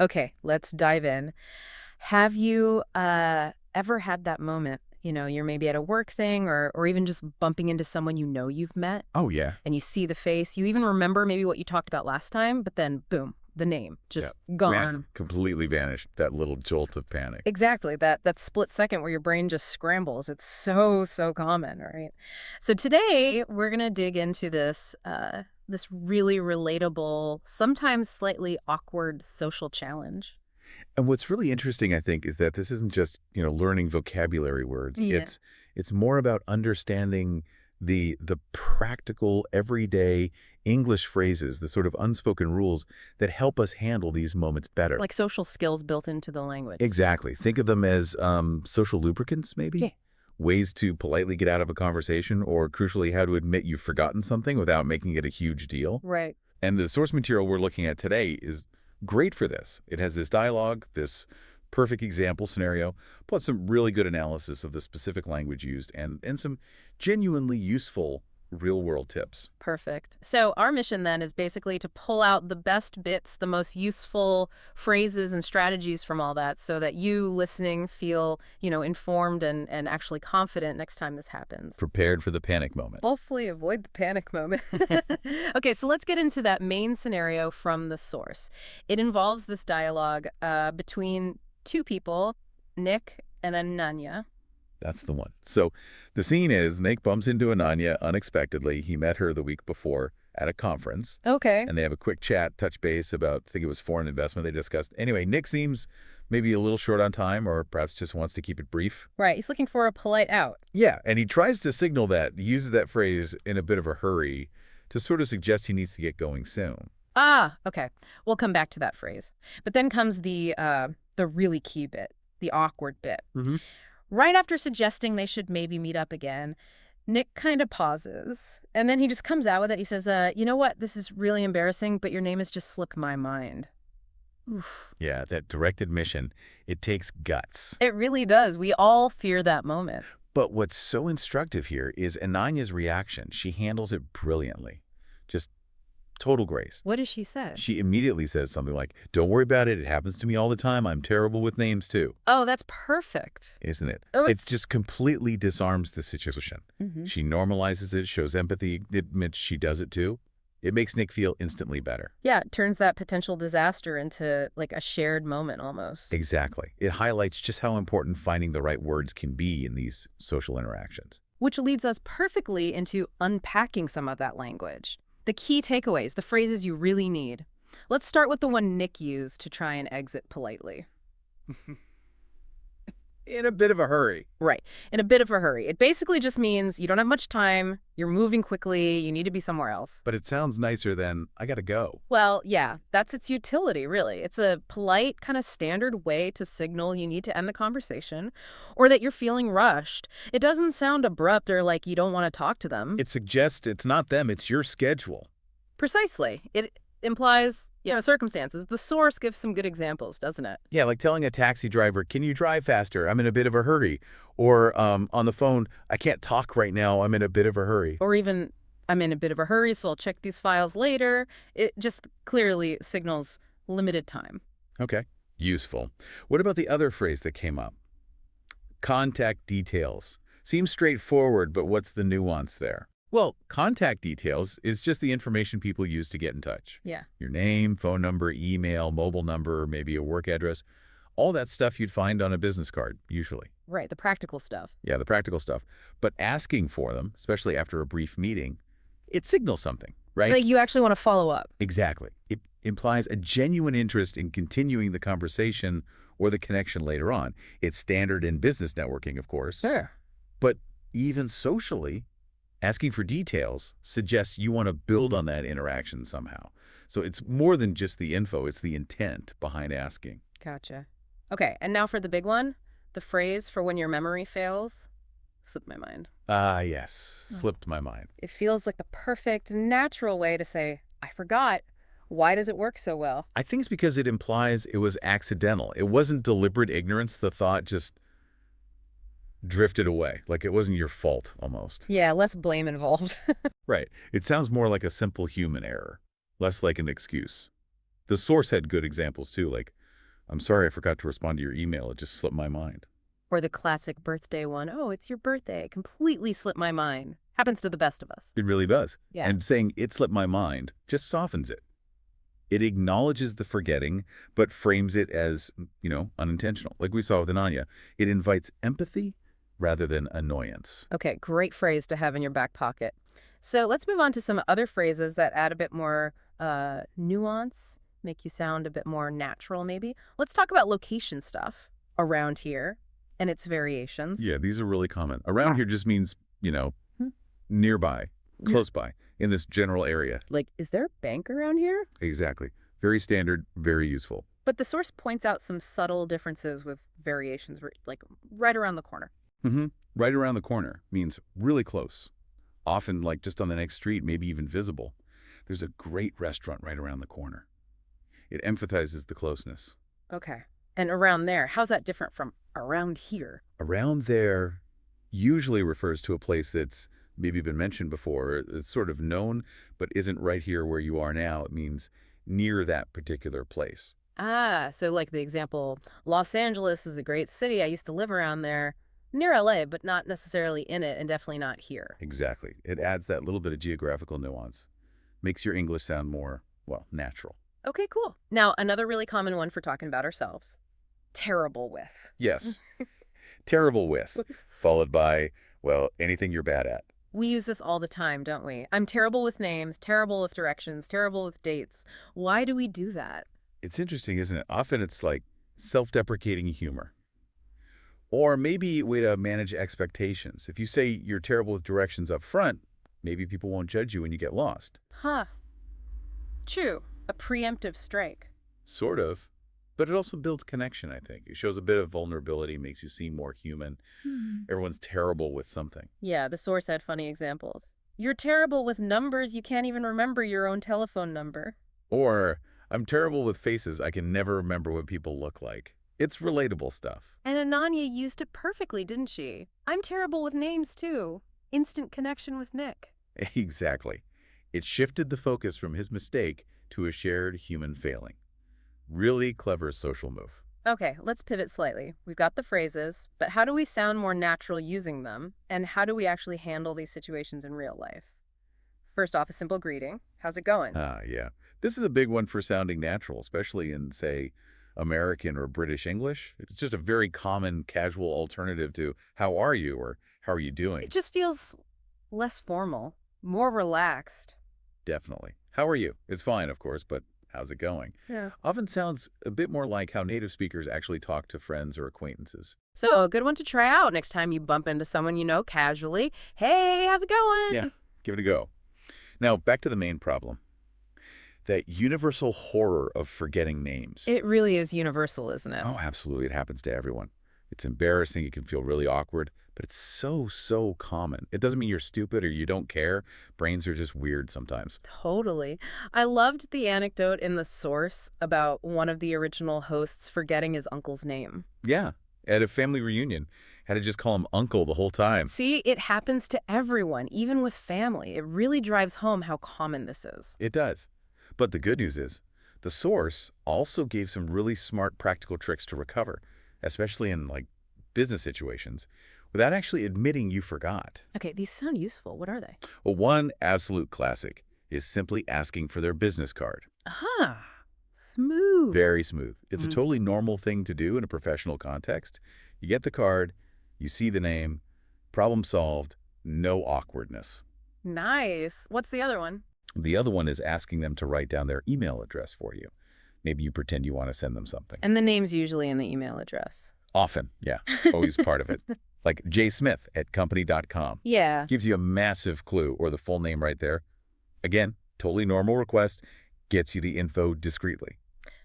Okay, let's dive in. Have you ever had that moment? You're maybe at a work thing or even just bumping into someone you've met, Oh, yeah. and you see the face. You even remember maybe what you talked about last time, but then boom, the name Yeah. just gone. Completely vanished. That little jolt of panic. Exactly, that split second where your brain just scrambles. It's so common, right? So today we're gonna dig into this really relatable, sometimes slightly awkward social challenge. And what's really interesting, I think, is that this isn't just, learning vocabulary words. Yeah. It's more about understanding the practical, everyday English phrases, the sort of unspoken rules that help us handle these moments better. Like social skills built into the language. Exactly. Think of them as social lubricants, maybe? Yeah. Ways to politely get out of a conversation, or crucially, how to admit you've forgotten something without making it a huge deal. Right. And the source material we're looking at today is great for this. It has this dialogue, this perfect example scenario, plus some really good analysis of the specific language used and some genuinely useful real-world tips. Perfect. So our mission then is basically to pull out the best bits, the most useful phrases and strategies from all that so that you listening feel, informed and actually confident next time this happens. Prepared for the panic moment. Hopefully avoid the panic moment. Okay, so let's get into that main scenario from the source. It involves this dialogue between two people, Nick and Ananya. That's the one. So the scene is Nick bumps into Ananya unexpectedly. He met her the week before at a conference. Okay. And they have a quick chat, touch base about, I think it was foreign investment they discussed. Anyway, Nick seems maybe a little short on time, or perhaps just wants to keep it brief. Right. He's looking for a polite out. Yeah, and he tries to signal that, he uses that phrase in a bit of a hurry to sort of suggest he needs to get going soon. Ah, okay. We'll come back to that phrase. But then comes the really key bit, the awkward bit. Mm-hmm. Right after suggesting they should maybe meet up again, Nick kind of pauses, and then he just comes out with it. He says, you know what? This is really embarrassing, but your name has just slipped my mind. Oof. Yeah, that direct admission, it takes guts. It really does. We all fear that moment. But what's so instructive here is Ananya's reaction. She handles it brilliantly. Just total grace. What does she say? She immediately says something like, "Don't worry about it. It happens to me all the time. I'm terrible with names, too." Oh, that's perfect. Isn't it? Oh, It just completely disarms the situation. Mm-hmm. She normalizes it, shows empathy, admits she does it, too. It makes Nick feel instantly better. Yeah, it turns that potential disaster into like a shared moment almost. Exactly. It highlights just how important finding the right words can be in these social interactions. Which leads us perfectly into unpacking some of that language. The key takeaways, the phrases you really need. Let's start with the one Nick used to try and exit politely. In a bit of a hurry. Right. In a bit of a hurry. It basically just means you don't have much time, you're moving quickly, you need to be somewhere else. But it sounds nicer than, "I gotta go." Well, yeah, that's its utility, really. It's a polite, kind of standard way to signal you need to end the conversation or that you're feeling rushed. It doesn't sound abrupt or like you don't want to talk to them. It suggests it's not them, it's your schedule. Precisely. It implies, circumstances. The source gives some good examples, doesn't it? Yeah, like telling a taxi driver, "Can you drive faster? I'm in a bit of a hurry." Or on the phone, "I can't talk right now. I'm in a bit of a hurry." Or even, I'm in a bit of a hurry, so I'll check these files later. It just clearly signals limited time. Okay, useful. What about the other phrase that came up? Contact details. Seems straightforward, but what's the nuance there? Well, contact details is just the information people use to get in touch. Yeah. Your name, phone number, email, mobile number, maybe a work address. All that stuff you'd find on a business card, usually. Right, the practical stuff. Yeah, the practical stuff. But asking for them, especially after a brief meeting, it signals something, right? Like you actually want to follow up. Exactly. It implies a genuine interest in continuing the conversation or the connection later on. It's standard in business networking, of course. Sure. But even socially, asking for details suggests you want to build on that interaction somehow. So it's more than just the info, it's the intent behind asking. Gotcha. Okay, and now for the big one, the phrase for when your memory fails. Slipped my mind. Ah, yes. Slipped my mind. It feels like the perfect, natural way to say, I forgot. Why does it work so well? I think it's because it implies it was accidental. It wasn't deliberate ignorance. The thought just drifted away, like it wasn't your fault almost. Yeah, less blame involved. Right. It sounds more like a simple human error, less like an excuse. The source had good examples too, like I'm sorry I forgot to respond to your email. It just slipped my mind. Or the classic birthday one. Oh, it's your birthday. Completely slipped my mind. Happens to the best of us. It really does. Yeah. And saying it slipped my mind just softens it. It acknowledges the forgetting, but frames it as, unintentional. Like we saw with Ananya. It invites empathy rather than annoyance. Okay, great phrase to have in your back pocket. So let's move on to some other phrases that add a bit more nuance, make you sound a bit more natural maybe. Let's talk about location stuff. Around here and its variations. Yeah, these are really common. Around here just means, nearby, close by, in this general area. Like, is there a bank around here? Exactly. Very standard, very useful. But the source points out some subtle differences with variations, like right around the corner. Mm-hmm. Right around the corner means really close. Often, like just on the next street, maybe even visible. There's a great restaurant right around the corner. It emphasizes the closeness. Okay. And around there, how's that different from around here? Around there usually refers to a place that's maybe been mentioned before. It's sort of known, but isn't right here where you are now. It means near that particular place. Ah, so like the example, Los Angeles is a great city. I used to live around there, near LA, but not necessarily in it and definitely not here. Exactly. It adds that little bit of geographical nuance. Makes your English sound more, natural. Okay, cool. Now, another really common one for talking about ourselves. Terrible with. Yes. Terrible with, followed by, anything you're bad at. We use this all the time, don't we? I'm terrible with names, terrible with directions, terrible with dates. Why do we do that? It's interesting, isn't it? Often it's like self-deprecating humor. Or maybe a way to manage expectations. If you say you're terrible with directions up front, maybe people won't judge you when you get lost. Huh. True. A preemptive strike. Sort of. But it also builds connection, I think. It shows a bit of vulnerability, makes you seem more human. Everyone's terrible with something. Yeah, the source had funny examples. You're terrible with numbers. You can't even remember your own telephone number. Or, I'm terrible with faces. I can never remember what people look like. It's relatable stuff. And Ananya used it perfectly, didn't she? I'm terrible with names, too. Instant connection with Nick. Exactly. It shifted the focus from his mistake to a shared human failing. Really clever social move. Okay, let's pivot slightly. We've got the phrases, but how do we sound more natural using them? And how do we actually handle these situations in real life? First off, a simple greeting. How's it going? Yeah. This is a big one for sounding natural, especially in, say, American or British English. It's just a very common casual alternative to how are you or how are you doing? It just feels less formal, more relaxed. Definitely. How are you? It's fine, of course, but how's it going? Yeah. Often sounds a bit more like how native speakers actually talk to friends or acquaintances. So a good one to try out next time you bump into someone you know casually. Hey, how's it going? Yeah, give it a go. Now, back to the main problem. That universal horror of forgetting names. It really is universal, isn't it? Oh, absolutely. It happens to everyone. It's embarrassing. It can feel really awkward, but it's so common. It doesn't mean you're stupid or you don't care. Brains are just weird sometimes. Totally. I loved the anecdote in the source about one of the original hosts forgetting his uncle's name. Yeah, at a family reunion. Had to just call him uncle the whole time. See, it happens to everyone, even with family. It really drives home how common this is. It does. But the good news is, the source also gave some really smart practical tricks to recover, especially in, business situations, without actually admitting you forgot. Okay, these sound useful. What are they? Well, one absolute classic is simply asking for their business card. Aha! Smooth. Very smooth. It's a totally normal thing to do in a professional context. You get the card, you see the name, problem solved, no awkwardness. Nice. What's the other one? The other one is asking them to write down their email address for you. Maybe you pretend you want to send them something. And the name's usually in the email address. Often, yeah. Always part of it. Like jsmith@company.com. Yeah. Gives you a massive clue, or the full name right there. Again, totally normal request. Gets you the info discreetly.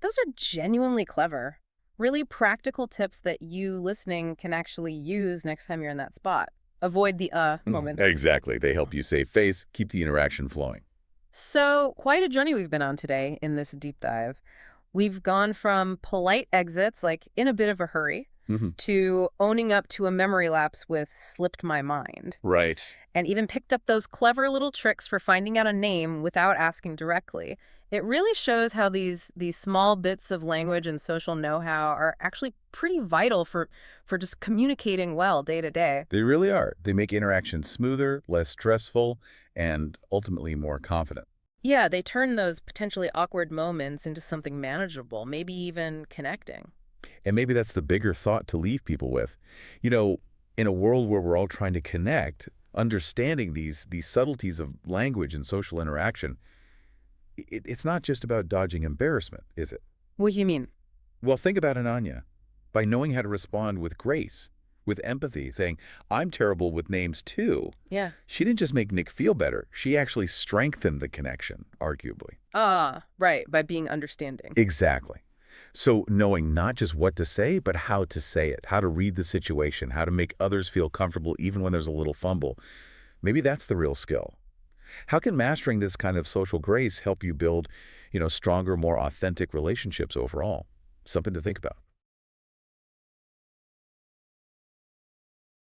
Those are genuinely clever. Really practical tips that you listening can actually use next time you're in that spot. Avoid the moment. Exactly. They help you save face, keep the interaction flowing. So, quite a journey we've been on today in this deep dive. We've gone from polite exits, like in a bit of a hurry, to owning up to a memory lapse with slipped my mind. Right. And even picked up those clever little tricks for finding out a name without asking directly. It really shows how these small bits of language and social know-how are actually pretty vital for just communicating well day to day. They really are. They make interaction smoother, less stressful, and ultimately more confident. Yeah, they turn those potentially awkward moments into something manageable, maybe even connecting. And maybe that's the bigger thought to leave people with. You know, in a world where we're all trying to connect, understanding these subtleties of language and social interaction, it's not just about dodging embarrassment, is it? What do you mean? Well, think about Ananya. By knowing how to respond with grace, with empathy, saying, I'm terrible with names too, Yeah. she didn't just make Nick feel better. She actually strengthened the connection, arguably. Ah, right, by being understanding. Exactly. So knowing not just what to say, but how to say it, how to read the situation, how to make others feel comfortable even when there's a little fumble, maybe that's the real skill. How can mastering this kind of social grace help you build, stronger, more authentic relationships overall? Something to think about.